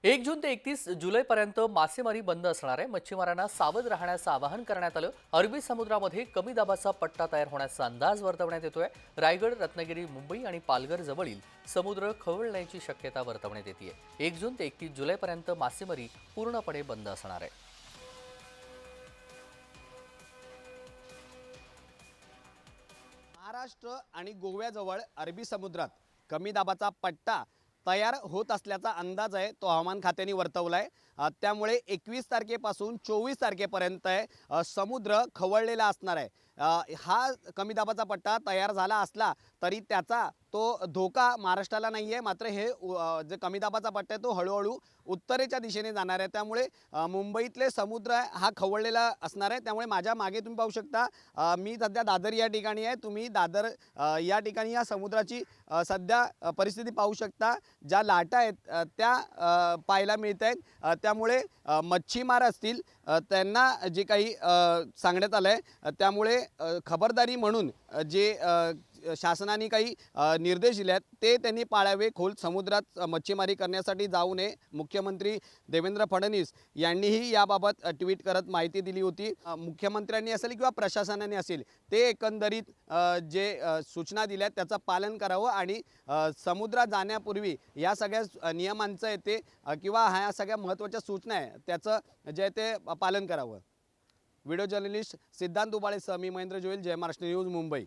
1 जून ते 31 जुलैपर्यंत मासेमारी बंद असणार आहे। मच्छीमारांना सावध राहण्याचं आवाहन करण्यात आलं। अरबी समुद्रामध्ये कमी दाबाचा पट्टा तयार होण्याचा अंदाज वर्तवण्यात येतोय। रायगड, रत्नागिरी, मुंबई आणि पालघर जवळील समुद्र खवळण्याची शक्यता वर्तवण्यात येते। 1 जून ते 31 जुलैपर्यंत मासेमारी पूर्णपणे बंद असणार आहे। महाराष्ट्र आणि गोव्याजवळ अरबी समुद्रात कमी दाबाचा पट्टा तयार होत असल्याचा अंदाज आहे तो हवामान खात्याने वर्तवला आहे। त्यामुळे 21 तारखेपासून 24 तारखेपर्यंत समुद्र खवळलेला असणार आहे। हा कमी दाबाचा पट्टा तयार झाला असला तरी त्याचा तो धोका महाराष्ट्राला नाही आहे। मात्र हे जे कमी दाबाचा पट्टा आहे तो हळूहळू उत्तरेच्या दिशेने जाणार आहे। त्यामुळे मुंबईतले समुद्र हा खवळलेला असणार आहे। त्यामुळे माझ्या मागे तुम्ही पाहू शकता, मी सध्या दादर या ठिकाणी आहे। तुम्ही दादर या ठिकाणी या समुद्राची सध्या परिस्थिती पाहू शकता। ज्या लाटा आहेत त्या पाहायला मिळत आहेत। त्यामुळे मच्छीमार असतील त्यांना जे काही सांगण्यात आलं आहे, त्यामुळे खबरदारी म्हणून जे शासनाने काही निर्देश दिले आहेत ते त्यांनी पाळावे। खोल समुद्रात मच्छीमारी करण्यासाठी जाऊ नये। मुख्यमंत्री देवेंद्र फडणवीस यांनीही याबाबत ट्विट करत माहिती दिली होती। मुख्यमंत्र्यांनी असेल किंवा प्रशासनाने असेल ते एकंदरीत जे सूचना दिल्या त्याचं पालन करावं आणि समुद्रात जाण्यापूर्वी या सगळ्या नियमांचं ते किंवा ह्या सगळ्या महत्त्वाच्या सूचना आहे त्याचं जे ते पालन करावं। व्हिडिओ जर्नलिस्ट सिद्धांत दुबाळेसह मी महेंद्र जोईल, जय महाराष्ट्र न्यूज, मुंबई।